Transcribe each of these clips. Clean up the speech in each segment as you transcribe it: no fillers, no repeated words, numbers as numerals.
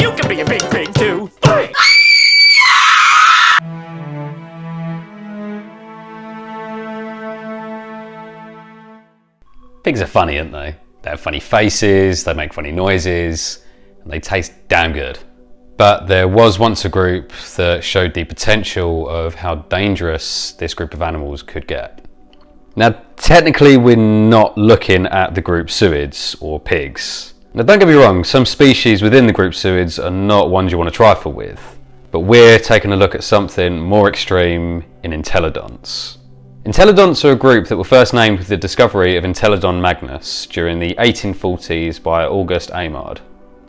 You can be a big pig too. Hey! Pigs are funny, aren't they? They have funny faces, they make funny noises, and they taste damn good. But there was once a group that showed the potential of how dangerous this group of animals could get. Now, technically we're not looking at the group Suids or pigs. Now don't get me wrong, some species within the group Suids are not ones you want to trifle with, but we're taking a look at something more extreme in Entelodonts. Entelodonts are a group that were first named with the discovery of Entelodon magnus during the 1840s by August Aimard.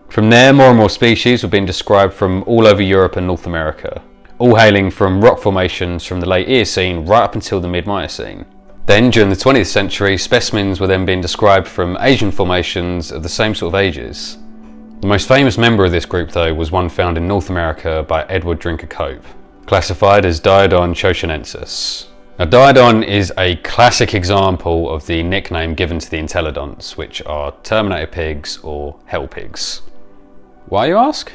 From there, more and more species were being described from all over Europe and North America, all hailing from rock formations from the late Eocene right up until the mid-Miocene. Then, during the 20th century, specimens were then being described from Asian formations of the same sort of ages. The most famous member of this group, though, was one found in North America by Edward Drinker Cope, classified as Daeodon chochinensis. Now, Daeodon is a classic example of the nickname given to the Entelodonts, which are Terminator pigs or hell pigs. Why, you ask?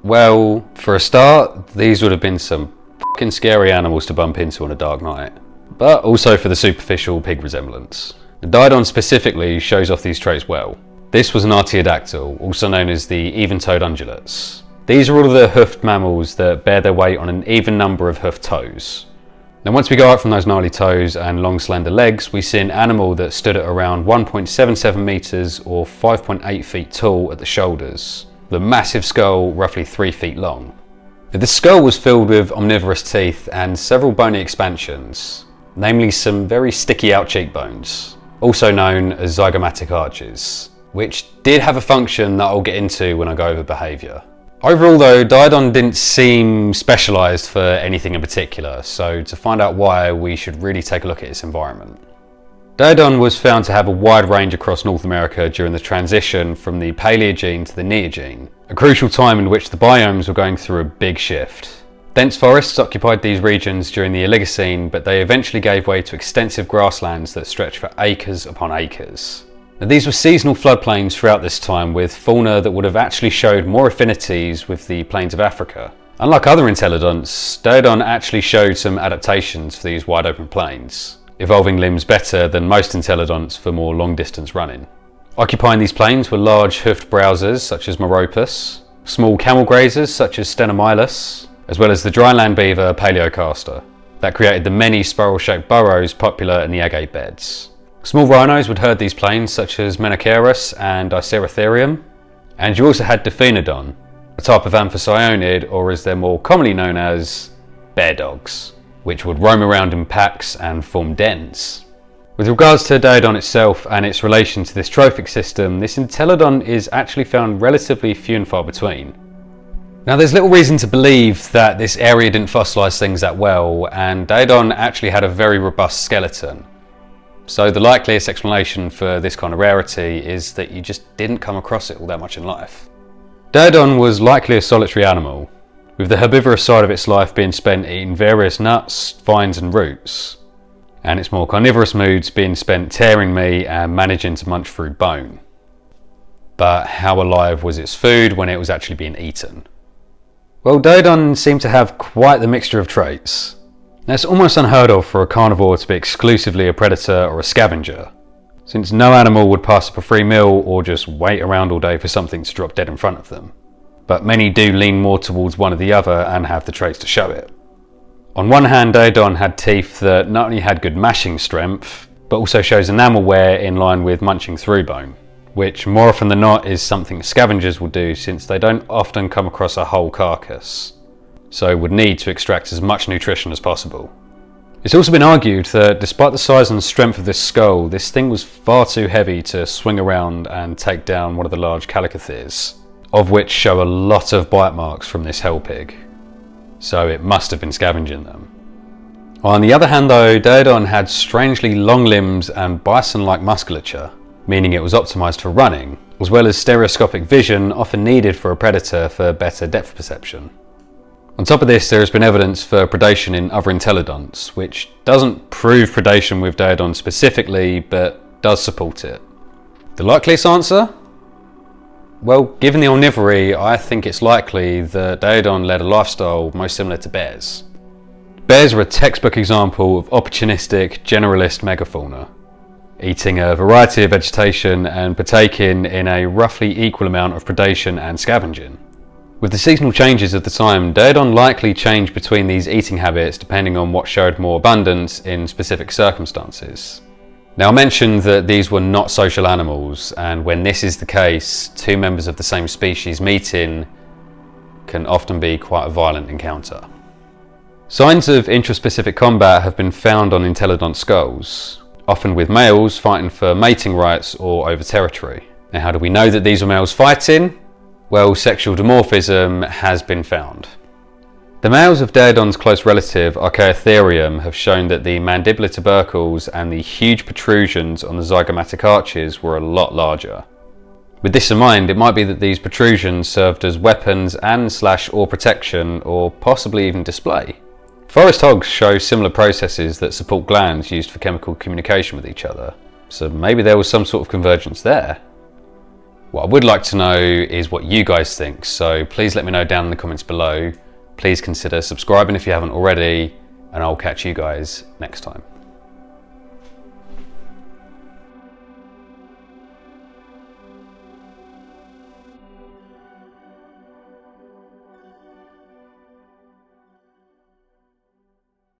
Well, for a start, these would have been some fucking scary animals to bump into on a dark night, but also for the superficial pig resemblance. The Daeodon specifically shows off these traits well. This was an artiodactyl, also known as the even-toed ungulates. These are all of the hoofed mammals that bear their weight on an even number of hoofed toes. Now, once we go out from those gnarly toes and long slender legs, we see an animal that stood at around 1.77 metres or 5.8 feet tall at the shoulders, with a massive skull roughly 3 feet long. The skull was filled with omnivorous teeth and several bony expansions, namely some very sticky out cheekbones, also known as zygomatic arches, which did have a function that I'll get into when I go over behaviour. Overall though, Daeodon didn't seem specialised for anything in particular, so to find out why, we should really take a look at its environment. Daeodon was found to have a wide range across North America during the transition from the Paleogene to the Neogene, a crucial time in which the biomes were going through a big shift. Dense forests occupied these regions during the Oligocene, but they eventually gave way to extensive grasslands that stretched for acres upon acres. Now, these were seasonal floodplains throughout this time, with fauna that would have actually showed more affinities with the plains of Africa. Unlike other Entelodonts, Daeodon actually showed some adaptations for these wide open plains, evolving limbs better than most Entelodonts for more long distance running. Occupying these plains were large hoofed browsers such as Meropus, small camel grazers such as Stenomylus, as well as the dryland beaver Paleocastor, that created the many spiral-shaped burrows popular in the agate beds. Small rhinos would herd these plains such as Menacerus and Archaeotherium, and you also had Diphenodon, a type of amphicyanid, or as they're more commonly known as, bear dogs, which would roam around in packs and form dens. With regards to Daeodon itself and its relation to this trophic system, this Entelodon is actually found relatively few and far between. Now, there's little reason to believe that this area didn't fossilise things that well, and Daeodon actually had a very robust skeleton. So the likeliest explanation for this kind of rarity is that you just didn't come across it all that much in life. Daeodon was likely a solitary animal, with the herbivorous side of its life being spent eating various nuts, vines and roots, and its more carnivorous moods being spent tearing meat and managing to munch through bone. But how alive was its food when it was actually being eaten? Well, Daeodon seemed to have quite the mixture of traits. Now, it's almost unheard of for a carnivore to be exclusively a predator or a scavenger, since no animal would pass up a free meal or just wait around all day for something to drop dead in front of them. But many do lean more towards one or the other and have the traits to show it. On one hand, Daeodon had teeth that not only had good mashing strength, but also shows enamel wear in line with munching through bone, which more often than not is something scavengers will do since they don't often come across a whole carcass, so would need to extract as much nutrition as possible. It's also been argued that despite the size and strength of this skull, this thing was far too heavy to swing around and take down one of the large Chalicotheriums, of which show a lot of bite marks from this hell pig, so it must have been scavenging them. On the other hand though, Daeodon had strangely long limbs and bison-like musculature, meaning it was optimised for running, as well as stereoscopic vision often needed for a predator for better depth perception. On top of this, there has been evidence for predation in other Entelodonts, which doesn't prove predation with Daeodon specifically, but does support it. The likeliest answer? Well, given the omnivory, I think it's likely that Daeodon led a lifestyle most similar to bears. Bears are a textbook example of opportunistic, generalist megafauna, eating a variety of vegetation and partaking in a roughly equal amount of predation and scavenging. With the seasonal changes of the time, Daeodon likely changed between these eating habits depending on what showed more abundance in specific circumstances. Now, I mentioned that these were not social animals, and when this is the case, two members of the same species meeting can often be quite a violent encounter. Signs of intraspecific combat have been found on intelodont skulls, often with males fighting for mating rights or over territory. Now, how do we know that these were males fighting? Well, sexual dimorphism has been found. The males of Daeodon's close relative, Archaeotherium, have shown that the mandibular tubercles and the huge protrusions on the zygomatic arches were a lot larger. With this in mind, it might be that these protrusions served as weapons and/or protection, or possibly even display. Forest hogs show similar processes that support glands used for chemical communication with each other, so maybe there was some sort of convergence there. What I would like to know is what you guys think, so please let me know down in the comments below. Please consider subscribing if you haven't already, and I'll catch you guys next time.